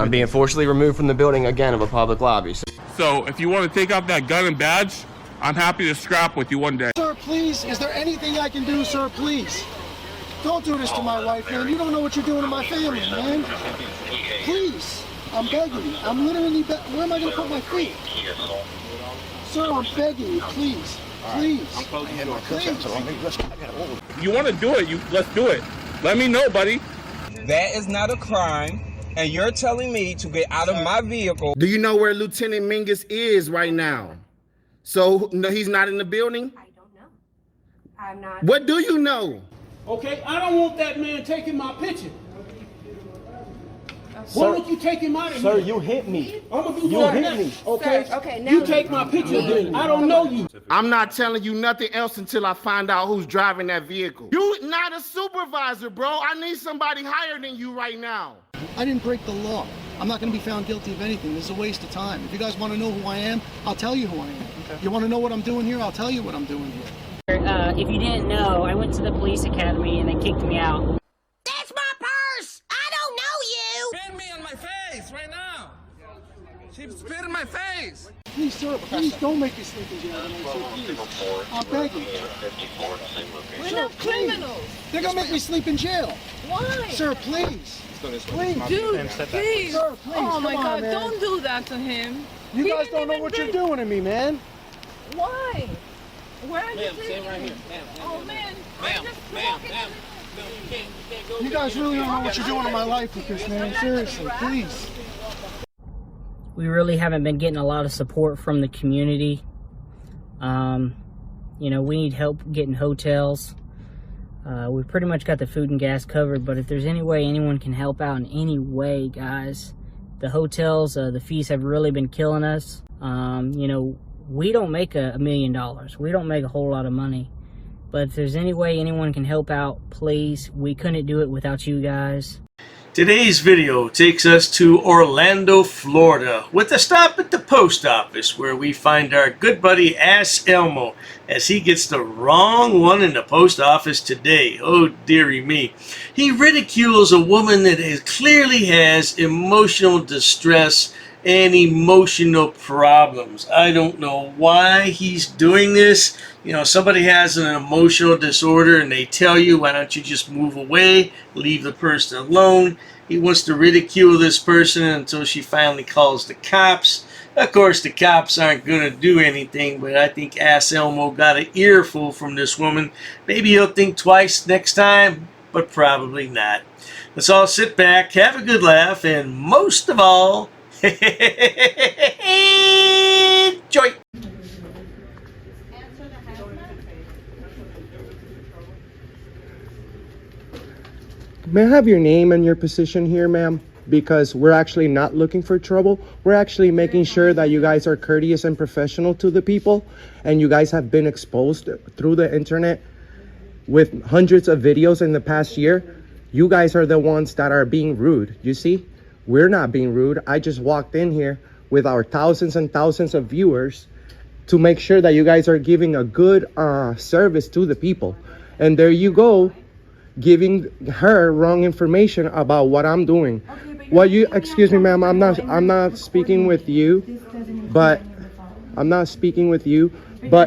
I'm being forcibly removed from the building again of a public lobby. So if you want to take out that gun and badge, I'm happy to scrap with you one day. Sir, please, is there anything I can do, sir, please? Don't do this to my wife, man. You don't know what you're doing to my family, man. Please, I'm begging you. I'm literally where am I going to put my feet? Sir, I'm begging you, please. Please. Please. You want to do it, let's do it. Let me know, buddy. That is not a crime, and you're telling me to get out of my vehicle. Do you know where Lieutenant Mingus is right now? So, no, he's not in the building? I don't know. I'm not. What do you know? Okay, I don't want that man taking my picture. Why don't you take him out of here? Sir, you hit me. I'm gonna do You that hit next, me. okay? Sir, okay, now you take my picture then. I don't know you. I'm not telling you nothing else until I find out who's driving that vehicle. You not a supervisor, bro. I need somebody higher than you right now. I didn't break the law. I'm not going to be found guilty of anything. This is a waste of time. If you guys want to know who I am, I'll tell you who I am. Okay. You want to know what I'm doing here? I'll tell you what I'm doing here. If you didn't know, I went to the police academy and they kicked me out. That's my purse! I don't know you! Spit me on my face right now. She spit in my face. Please, sir, please don't make me sleep in jail tonight, sir, please. I'm begging. We're not criminals. They're going to make me sleep in jail. Why? Sir, please. Please. Dude, please. Sir, please. Oh my Come on, God, man. don't do that to him. You He guys didn't don't know even what bring- you're doing to me, man. Why? Where are you Ma'am, taking stand right me? here. Ma'am, Oh man, ma'am, I'm just ma'am, walking. ma'am. No, you can't go. You guys really don't know what you're doing in my life with this, man. Seriously, please. We really haven't been getting a lot of support from the community. You know, we need help getting hotels. We pretty much got the food and gas covered, but if there's any way anyone can help out in any way, guys, the hotels, the fees have really been killing us. You know, we don't make $1 million. We don't make a whole lot of money. But if there's any way anyone can help out, please. We couldn't do it without you guys. Today's video takes us to Orlando, Florida, with a stop at the post office where we find our good buddy AssElmo as he gets the wrong one in the post office today. Oh dearie me. He ridicules a woman that clearly has emotional distress and emotional problems. I don't know why he's doing this. You know, somebody has an emotional disorder and they tell you, why don't you just move away, leave the person alone. He wants to ridicule this person until she finally calls the cops. Of course, the cops aren't going to do anything, but I think AssElmo got an earful from this woman. Maybe he'll think twice next time, but probably not. Let's all sit back, have a good laugh, and most of all, enjoy. May I have your name and your position here, ma'am? Because we're actually not looking for trouble. We're actually making sure that you guys are courteous and professional to the people, and you guys have been exposed through the internet with hundreds of videos in the past year. You guys are the ones that are being rude. You see, we're not being rude. I just walked in here with our thousands and thousands of viewers to make sure that you guys are giving a good service to the people. And there you go, giving her wrong information about what I'm doing. What you, excuse me, ma'am, I'm not speaking with you, but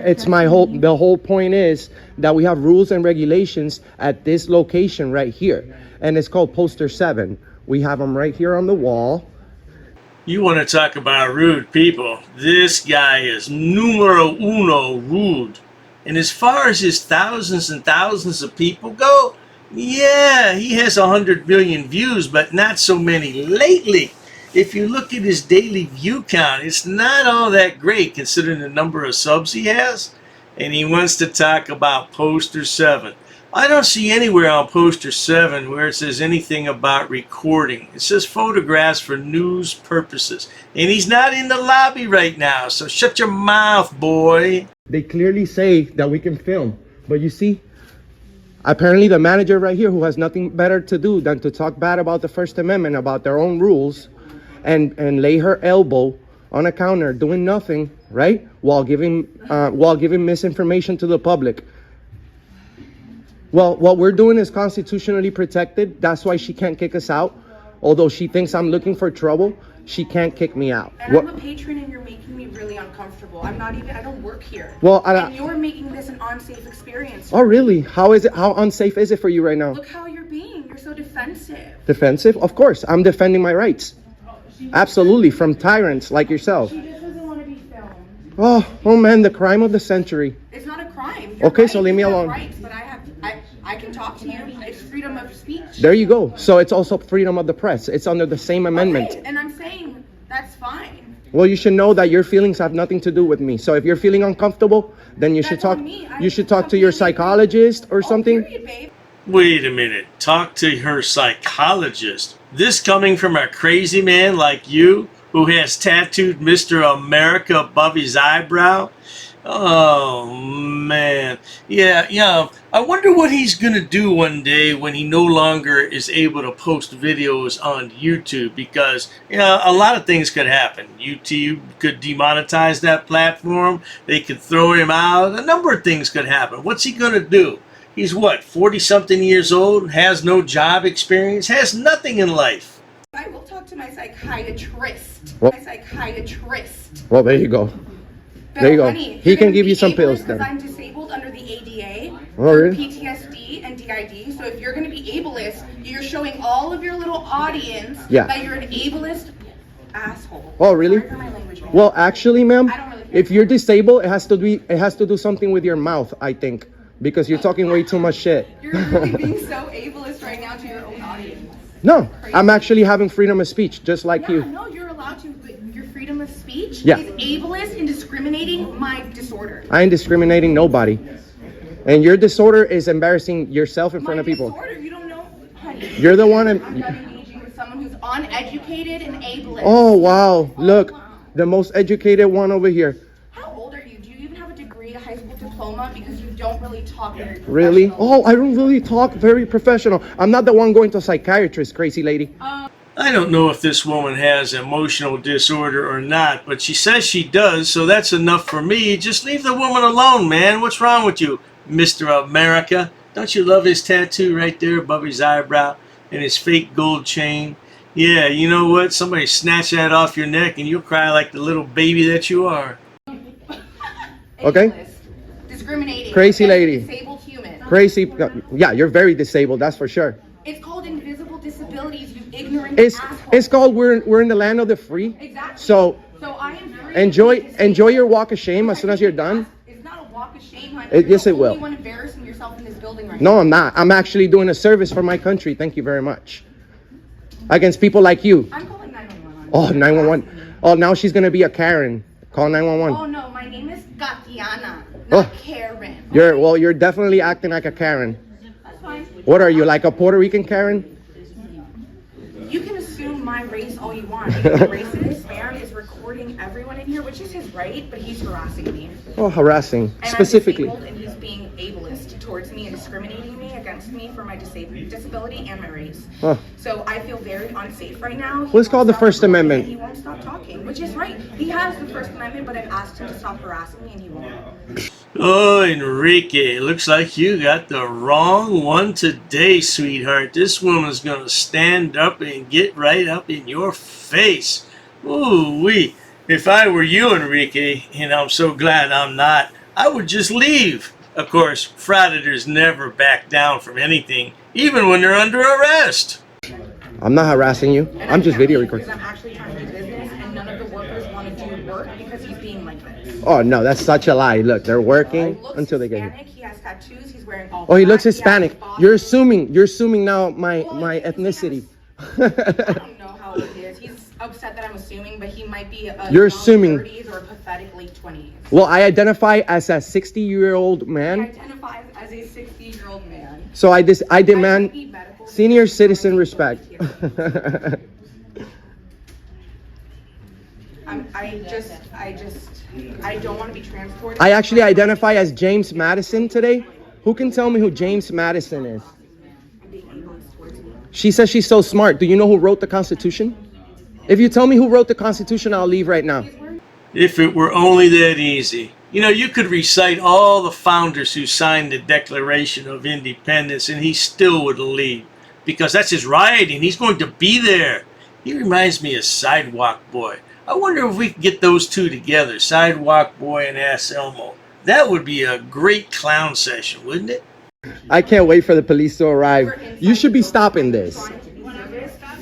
it's the whole point is that we have rules and regulations at this location right here, and it's called Poster 7. We have them right here on the wall. You want to talk about rude people? This guy is numero uno rude. And as far as his thousands and thousands of people go, yeah, he has 100 million views, but not so many lately. If you look at his daily view count, it's not all that great considering the number of subs he has. And he wants to talk about Poster 7. I don't see anywhere on Poster 7 where it says anything about recording. It says photographs for news purposes. And he's not in the lobby right now, so shut your mouth, boy. They clearly say that we can film, but you see, apparently the manager right here, who has nothing better to do than to talk bad about the First Amendment, about their own rules, and lay her elbow on a counter doing nothing, right, while giving misinformation to the public. Well, what we're doing is constitutionally protected. That's why she can't kick us out. although she thinks I'm looking for trouble, she can't kick me out. And I'm a patron and you're making me really uncomfortable. I don't work here. Well, and you're making this an unsafe experience. Oh, really? How is it? How unsafe is it for you right now? Look how you're being. You're so defensive. Defensive? Of course. I'm defending my rights. Absolutely. From tyrants like yourself. She just doesn't want to be filmed. Oh man, the crime of the century. It's not a crime. You're Okay, right. so leave me You have alone. rights, but I can talk to you. It's freedom of speech. There you go. So it's also freedom of the press. It's under the same amendment. Okay, and I'm saying that's fine. Well, you should know that your feelings have nothing to do with me. So if you're feeling uncomfortable, then you should talk. You should talk to your psychologist or something. Period, babe. Wait a minute. Talk to her psychologist. This coming from a crazy man like you who has tattooed Mr. America above his eyebrow? Oh, man. Yeah. I wonder what he's going to do one day when he no longer is able to post videos on YouTube, because, a lot of things could happen. YouTube could demonetize that platform. They could throw him out. A number of things could happen. What's he going to do? He's what, 40-something years old, has no job experience, has nothing in life. I will talk to my psychiatrist. Well- My psychiatrist. Well, there you go. But There you go. honey, He you're can gonna give be you some ableist pills 'cause then. I'm disabled under the ADA Oh, for really? PTSD and DID. So if you're going to be ableist, you're showing all of your little audience Yeah. that you're an ableist asshole. Oh, really? Sorry for my language, man. Well, actually, ma'am, I don't really care. if you're disabled, it has to do something with your mouth, I think, because you're talking way too much shit. You're really being so ableist right now to your own audience. No, I'm actually having freedom of speech, just like Yeah, you. no, you're allowed to, but your freedom of speech Yeah. is ableist and discriminating my disorder. I ain't discriminating nobody. And your disorder is embarrassing yourself in front My of people. disorder, you don't know, honey. You're the one. I'm not engaging with someone who's uneducated and ableist. Oh, wow. Look, the most educated one over here. How old are you? Do you even have a degree, a high school diploma? Because you don't really talk very Really? professional. Oh, I don't really talk very professional. I'm not the one going to a psychiatrist, crazy lady. I don't know if this woman has emotional disorder or not, but she says she does, so that's enough for me. Just leave the woman alone, man. What's wrong with you, Mr. America? Don't you love his tattoo right there above his eyebrow and his fake gold chain? Yeah, you know what? Somebody snatch that off your neck and you'll cry like the little baby that you are. Okay? Ableist, discriminating. Crazy against lady. Disabled human. Crazy. Yeah, you're very disabled, that's for sure. It's called invisible disabilities, you ignorant It's asshole. called we're in the land of the free. Exactly. So So I am free enjoy to be your disabled. walk of shame as soon as you're done. It's not a walk of shame, honey. Yes, You're it the will. only one embarrassing yourself in this building right No, I'm not. I'm actually doing a service for my country. Thank you very much. Against people like you. now. I'm calling 911. Oh, 911. Oh, now she's gonna be a Karen. Call 911. Oh no, my name is Katiana, Oh. not Karen. You're definitely acting like a Karen. That's fine. What are you, like a Puerto Rican Karen? You can assume my race all you want. Because the racist man is recording everyone in here, which is his right, but he's harassing me. Oh, harassing. And Specifically. I'm disabled, and he's being ableist towards me and discriminating me against me for my disability and my race. Huh. So I feel very unsafe right now. What's called the First Amendment? He won't stop talking, which is right. He has the First Amendment, but I've asked him to stop harassing me, and he won't. Oh, Enrique, looks like you got the wrong one today, sweetheart. This woman's gonna stand up and get right up in your face. Ooh-wee. If I were you, Enrique, and I'm so glad I'm not, I would just leave. Of course, frauditors never back down from anything, even when they're under arrest. I'm not harassing you. And I'm just can't video leave recording. Because I'm actually trying to do business, and none of the workers want to do work because he's being like this. Oh, no, that's such a lie. Look, they're working He looks until they get here. Hispanic, he has tattoos, he's wearing all Oh, he black, looks has Hispanic. boxes. You're assuming now my ethnicity. I don't know how old he is. He's upset that I'm assuming, but he might be a You're young assuming. 30s or a pathetic late 20s. Well, I identify as a 60-year-old He man. identifies as a 60-year-old man. So I demand need medical senior citizen respect. I don't want to be transported. I actually identify as James Madison today. Who can tell me who James Madison is? She says she's so smart. Do you know who wrote the Constitution? If you tell me who wrote the Constitution, I'll leave right now. If it were only that easy. You know, you could recite all the founders who signed the Declaration of Independence and he still would leave. because that's his right and he's going to be there. He reminds me of Sidewalk Boy. I wonder if we could get those two together, Sidewalk Boy and AssElmo. That would be a great clown session, wouldn't it? I can't wait for the police to arrive. You should be stopping this.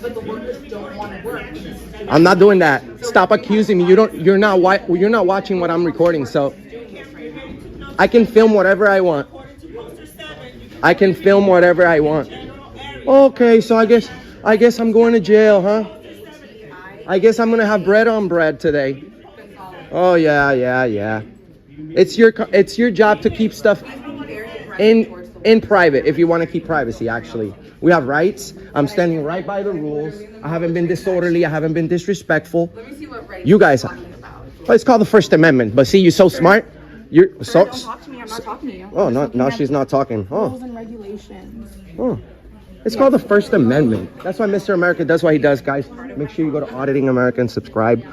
But the workers don't want to work. I'm not doing that. Stop accusing me. You're not watching what I'm recording, so I can film whatever I want. I can film whatever I want. Okay, so I guess I'm going to jail, huh? I guess I'm gonna have bread on bread today. Oh yeah. It's your job to keep stuff in private if you want to keep privacy. Actually, we have rights. I'm standing right by the rules. I haven't been disorderly. I haven't been disrespectful. You guys have. Well, it's called the First Amendment. But see, you're so smart. You're so. Don't talk to me. I'm not talking to you. Oh, no, she's not talking. Oh. Rules and regulations. Oh. It's called the First Amendment. That's why Mr. America does what he does, guys. Make sure you go to Auditing America and subscribe.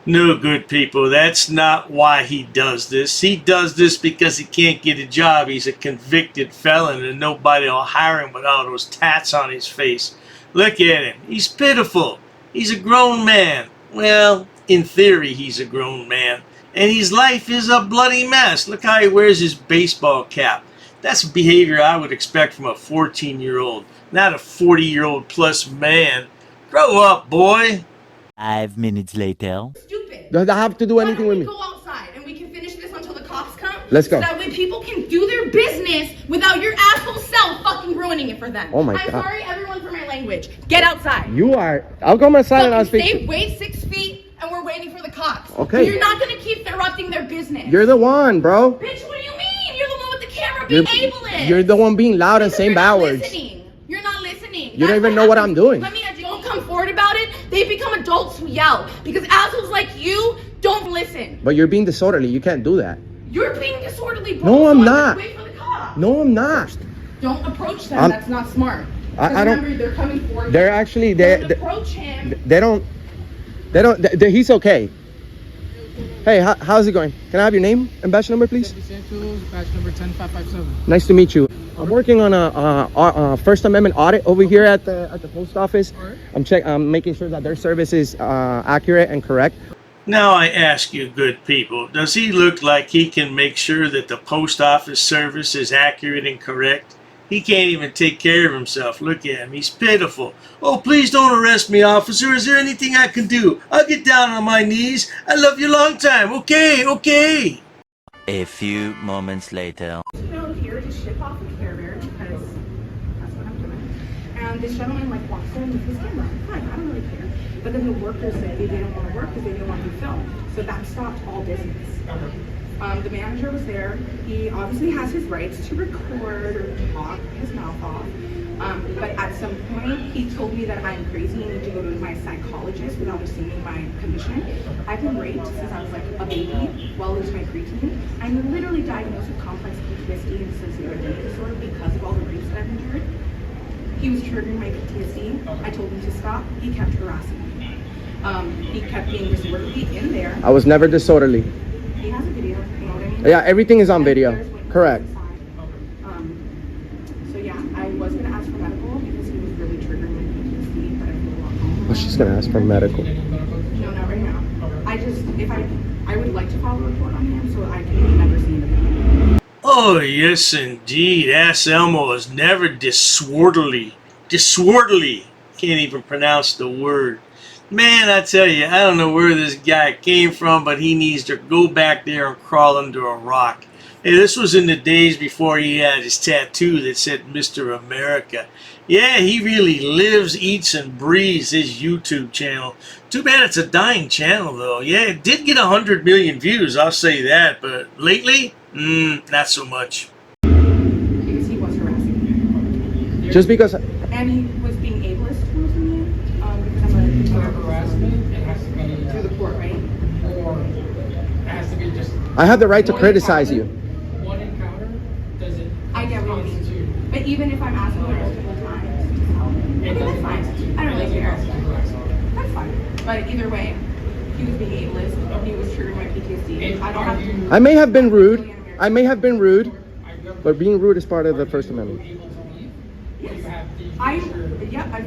No, good people, that's not why he does this. He does this because he can't get a job. He's a convicted felon and nobody will hire him with all those tats on his face. Look at him. He's pitiful. He's a grown man. Well, in theory, he's a grown man. And his life is a bloody mess. Look how he wears his baseball cap. That's behavior I would expect from a 14-year-old, not a 40-year-old plus man. Grow up, boy. 5 minutes later. Stupid. Does that have to do anything with me? Go outside and we can finish this until the cops come. Let's go. So that way people can do their business without your asshole self fucking ruining it for them. Oh my I'm God. sorry, everyone, for my language. Get outside. You are. I'll go outside and I'll speak. Stay, wait 6 feet, and we're waiting for the cops. Okay. But you're not gonna keep interrupting their business. You're the one, bro. Bitch, what do you mean? You're the one with the camera being ableist. You're the one being loud and saying bad words. You're not listening. You don't even know what I'm doing. Let me don't come forward about it. They become adults who yell because assholes like you don't listen. But you're being disorderly. You can't do that. You're being disorderly, bro. No, I'm So not. wait for the cops. No, I'm not. Don't approach them. That's not smart. I don't. Remember, they're coming for you. They're actually. Don't approach him. They don't. He's okay. Hey, how's it going? Can I have your name and badge number, please? Badge number 10557. Nice to meet you. I'm working on a First Amendment audit over here at the post office. I'm making sure that their service is accurate and correct. Now I ask you, good people, does he look like he can make sure that the post office service is accurate and correct? He can't even take care of himself. Look at him. He's pitiful. Oh, please don't arrest me, officer. Is there anything I can do? I'll get down on my knees. I love you a long time. Okay. A few moments later. Down here to ship off a Care Bear because that's what I'm doing. And this gentleman walks in with his camera. Fine, I don't really care. But then the workers said they didn't want to work because they didn't want to be filmed. So that stopped all business. The manager was there. He obviously has his rights to record or talk his mouth off. But at some point, he told me that I'm crazy and need to go to my psychologist without assuming my condition. I've been raped since I was a baby, well into my preteen. I'm literally diagnosed with complex PTSD and dissociative identity disorder because of all the rapes that I've endured. He was triggering my PTSD. I told him to stop. He kept harassing me. He kept being disorderly in there. I was never disorderly. He has a video, you know what I mean? Yeah, everything is on video. Correct. So yeah, I was gonna ask for medical because he was really triggering my PTSD, but I feel a lot calmer. Oh, she's gonna ask for medical. No, not right now. I would like to file a report on him so I can never see him again. Oh, yes, indeed. AssElmo is never disorderly. Disorderly. Can't even pronounce the word. Man, I tell you, I don't know where this guy came from, but he needs to go back there and crawl under a rock. Hey, this was in the days before he had his tattoo that said Mr. America. Yeah, he really lives, eats, and breathes his YouTube channel. Too bad it's a dying channel, though. Yeah, it did get 100 million views, I'll say that, but lately, not so much. Because he was harassing me. Just because... And he was being ableist towards me, because I'm a harassment, it has to be through the court, right? Or it has to be just... I have the right to criticize you. One encounter, does it... I get what you mean. But even if I'm asking multiple times, okay, that's fine. I don't really care. That's fine. But either way, he was being ableist. He was triggering my PTSD. I don't have to... I may have been rude. But being rude is part of the First Amendment. I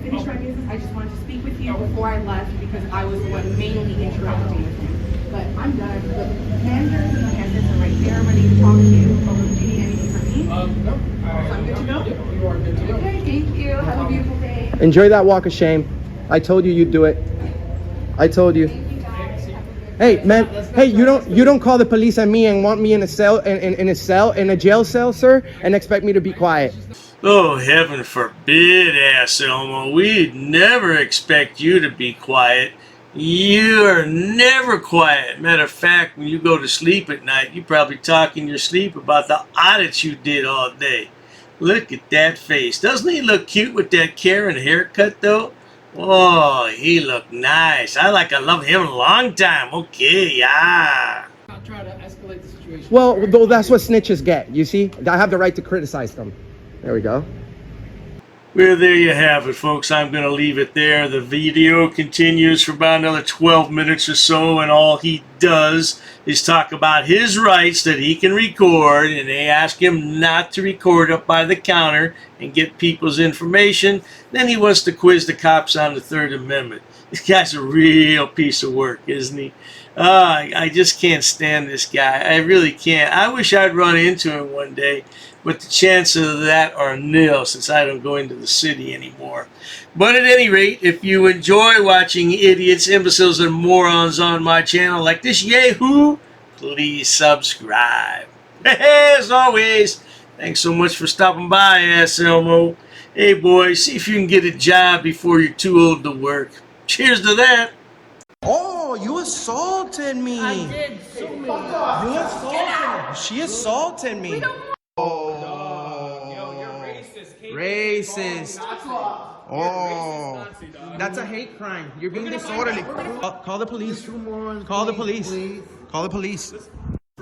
finished my business. I just wanted to speak with you before I left because I was the one mainly interacting with him. But I'm done. The managers and the handlers are right there. I'm ready to talk to you. Do you need anything from me? No. I'm good to go? Yep, you are good to go. Okay, thank you. Have a beautiful day. Enjoy that walk of shame. I told you you'd do it. I told you. Hey man, hey, you don't call the police on me and want me in a cell in a jail cell, sir, and expect me to be quiet. Oh, heaven forbid, AssElmo. We'd never expect you to be quiet. You are never quiet. Matter of fact, when you go to sleep at night, you probably talk in your sleep about the audits you did all day. Look at that face. Doesn't he look cute with that Karen haircut, though? Oh, he looked nice. I love him a long time. Okay, yeah. I'll try to escalate the situation. Well, though that's what snitches get. You see, I have the right to criticize them. There we go. Well, there you have it, folks. I'm going to leave it there. The video continues for about another 12 minutes or so, and all he does is talk about his rights that he can record, and they ask him not to record up by the counter and get people's information. Then he wants to quiz the cops on the Third Amendment. This guy's a real piece of work, isn't he? I just can't stand this guy. I really can't. I wish I'd run into him one day, but the chances of that are nil since I don't go into the city anymore. But at any rate, if you enjoy watching idiots, imbeciles, and morons on my channel like this yahoo, please subscribe. As always, thanks so much for stopping by, AssElmo. Hey boys, see if you can get a job before you're too old to work. Cheers to that. Oh, you assaulted me. I did so many. You assaulted me. She assaulted me. Racist. Oh, that's a hate crime. You're being disorderly. Call the police. Call the police. Call the police.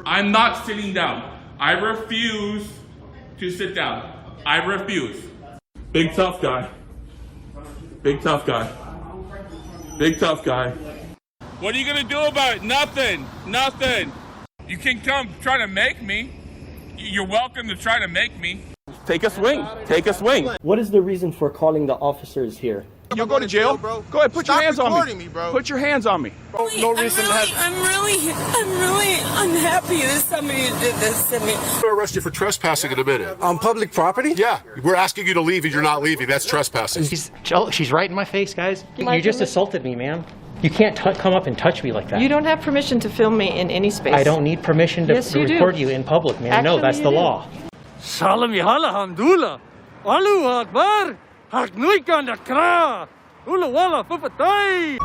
I'm not sitting down. I refuse to sit down. I refuse. Big tough guy. Big tough guy. Big tough guy. What are you gonna do about it? Nothing. Nothing. You can come try to make me. You're welcome to try to make me. Take a swing. Take a swing. What is the reason for calling the officers here? You'll go to jail, bro. Go ahead, put your hands on me. Bro. Put your hands on me. No reason to have. I'm really unhappy that somebody did this to me. We'll arrest you for trespassing in a minute. On public property? Yeah, we're asking you to leave and you're not leaving. That's trespassing. She's right in my face, guys. You just assaulted me, ma'am. You can't come up and touch me like that. You don't have permission to film me in any space. I don't need permission to Yes, you do. record you in public, ma'am. No, Actually, that's you the do. law. Salam Alhamdulillah. Allahu Akbar. Haknuikan Akra. Ula wala papatai.